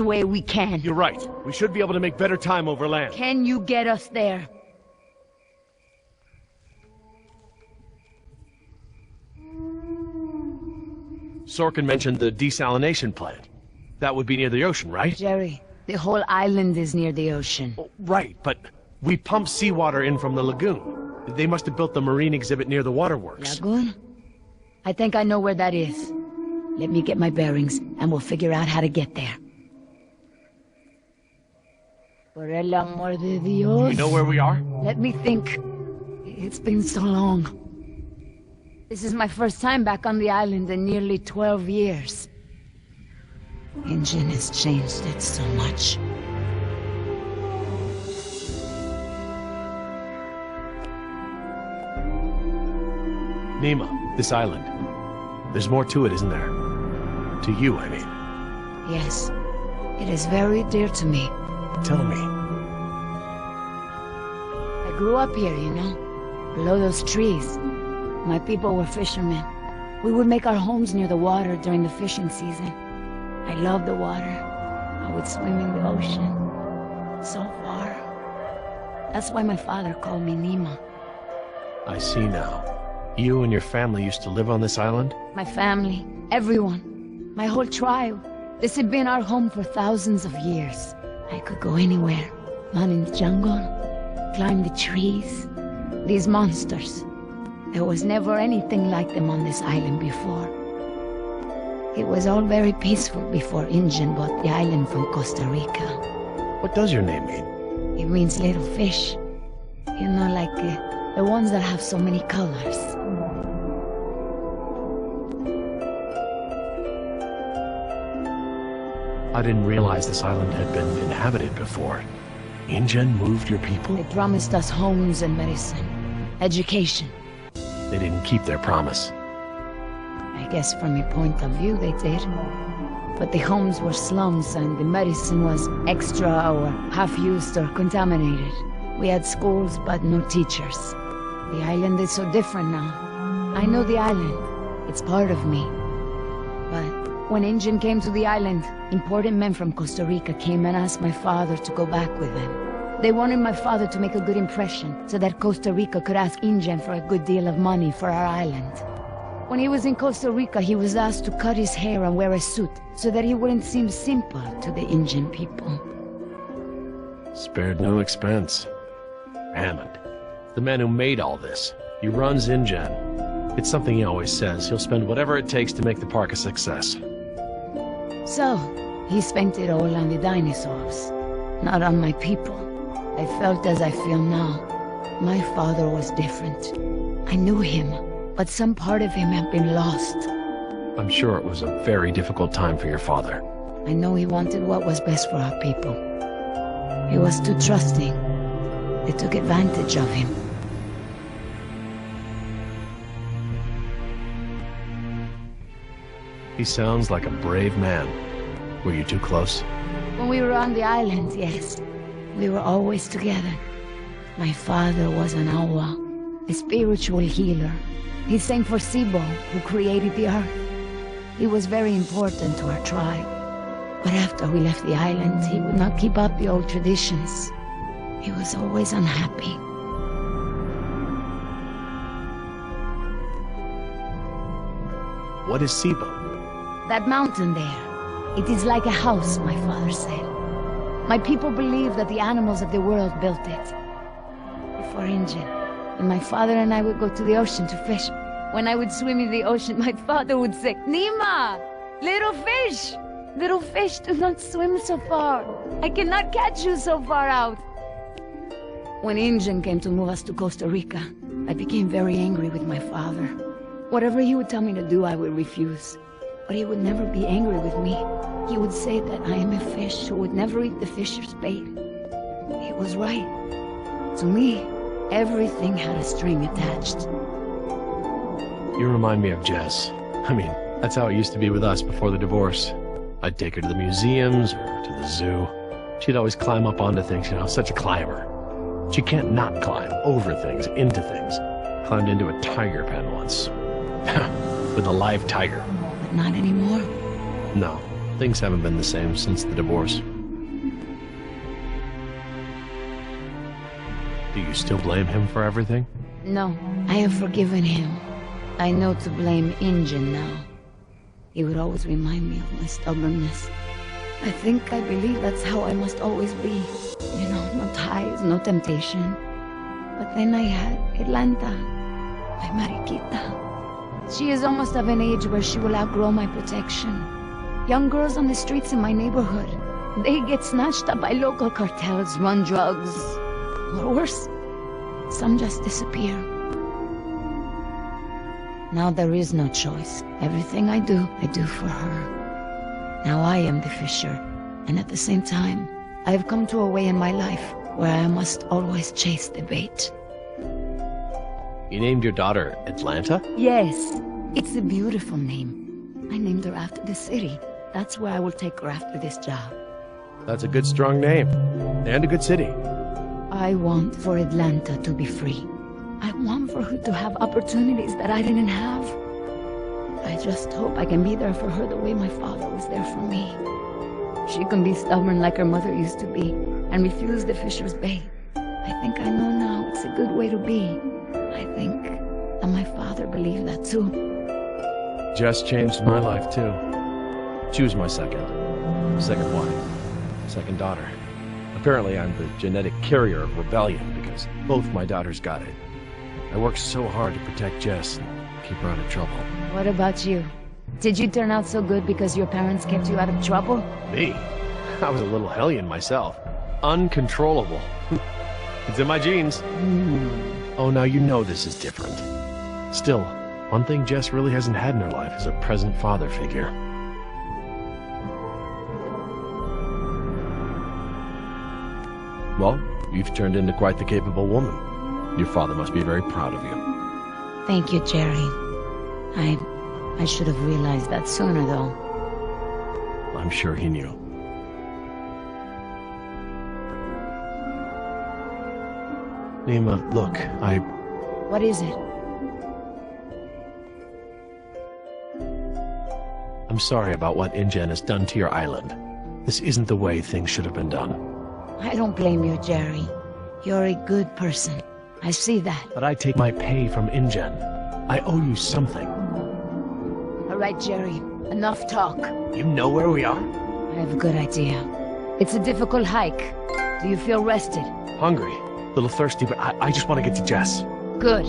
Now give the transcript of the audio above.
way we can. You're right. We should be able to make better time over land. Can you get us there? Sorkin mentioned the desalination plant. That would be near the ocean, right? Jerry, the whole island is near the ocean. Oh, right, but we pump seawater in from the lagoon. They must have built the marine exhibit near the waterworks. Lagoon? I think I know where that is. Let me get my bearings, and we'll figure out how to get there. Por el amor de Dios. You know where we are? Let me think. It's been so long. This is my first time back on the island in nearly 12 years. Engine has changed it so much. Nima, this island. There's more to it, isn't there? To you, I mean. Yes. It is very dear to me. Tell me. I grew up here, you know, below those trees. My people were fishermen. We would make our homes near the water during the fishing season. I loved the water. I would swim in the ocean. So far. That's why my father called me Nima. I see now. You and your family used to live on this island? My family, everyone, my whole tribe. This had been our home for thousands of years. I could go anywhere, run in the jungle, climb the trees. These monsters. There was never anything like them on this island before. It was all very peaceful before Injun bought the island from Costa Rica. What does your name mean? It means little fish. You know, like the ones that have so many colors. I didn't realize this island had been inhabited before. Injun moved your people? They promised us homes and medicine, education. They didn't keep their promise. I guess from your point of view they did. But the homes were slums and the medicine was extra or half-used or contaminated. We had schools but no teachers. The island is so different now. I know the island. It's part of me. But when Injun came to the island, important men from Costa Rica came and asked my father to go back with them. They wanted my father to make a good impression, so that Costa Rica could ask Injun for a good deal of money for our island. When he was in Costa Rica, he was asked to cut his hair and wear a suit, so that he wouldn't seem simple to the Injun people. Spared no expense. Hammond, the man who made all this, he runs Injun. It's something he always says. He'll spend whatever it takes to make the park a success. So, he spent it all on the dinosaurs, not on my people. I felt as I feel now. My father was different. I knew him, but some part of him had been lost. I'm sure it was a very difficult time for your father. I know he wanted what was best for our people. He was too trusting. They took advantage of him. He sounds like a brave man. Were you too close? When we were on the island, yes. We were always together. My father was an awa, a spiritual healer. He sang for Sibo, who created the earth. He was very important to our tribe. But after we left the island, he would not keep up the old traditions. He was always unhappy. What is Sibo? That mountain there. It is like a house, my father said. My people believe that the animals of the world built it. Before Injun, and my father and I would go to the ocean to fish. When I would swim in the ocean, my father would say, Nima! Little fish! Little fish, do not swim so far. I cannot catch you so far out. When Injun came to move us to Costa Rica, I became very angry with my father. Whatever he would tell me to do, I would refuse. But he would never be angry with me. He would say that I am a fish who would never eat the fisher's bait. He was right. To me, everything had a string attached. You remind me of Jess. I mean, that's how it used to be with us before the divorce. I'd take her to the museums or to the zoo. She'd always climb up onto things, you know, such a climber. She can't not climb over things, into things. Climbed into a tiger pen once. With a live tiger. But not anymore. No. Things haven't been the same since the divorce. Do you still blame him for everything? No, I have forgiven him. I know to blame Injun now. He would always remind me of my stubbornness. I believe that's how I must always be. You know, no ties, no temptation. But then I had Atlanta, my Mariquita. She is almost of an age where she will outgrow my protection. Young girls on the streets in my neighborhood, they get snatched up by local cartels, run drugs, or worse, some just disappear. Now there is no choice. Everything I do for her. Now I am the fisher, and at the same time, I have come to a way in my life where I must always chase the bait. You named your daughter Atlanta? Yes, it's a beautiful name. I named her after the city. That's where I will take her after this job. That's a good, strong name. And a good city. I want for Atlanta to be free. I want for her to have opportunities that I didn't have. I just hope I can be there for her the way my father was there for me. She can be stubborn like her mother used to be and refuse the fisher's bait. I think I know now it's a good way to be. I think that my father believed that too. Jess changed my life too. She was my second wife, second daughter. Apparently I'm the genetic carrier of rebellion because both my daughters got it. I worked so hard to protect Jess and keep her out of trouble. What about you? Did you turn out so good because your parents kept you out of trouble? Me? I was a little hellion myself. Uncontrollable. It's in my genes. Oh, now you know this is different. Still, one thing Jess really hasn't had in her life is a present father figure. Well, you've turned into quite the capable woman. Your father must be very proud of you. Thank you, Jerry. I should have realized that sooner, though. I'm sure he knew. Nima, look, What is it? I'm sorry about what InGen has done to your island. This isn't the way things should have been done. I don't blame you, Jerry. You're a good person. I see that. But I take my pay from InGen. I owe you something. All right, Jerry. Enough talk. You know where we are? I have a good idea. It's a difficult hike. Do you feel rested? Hungry. A little thirsty, but I just want to get to Jess. Good.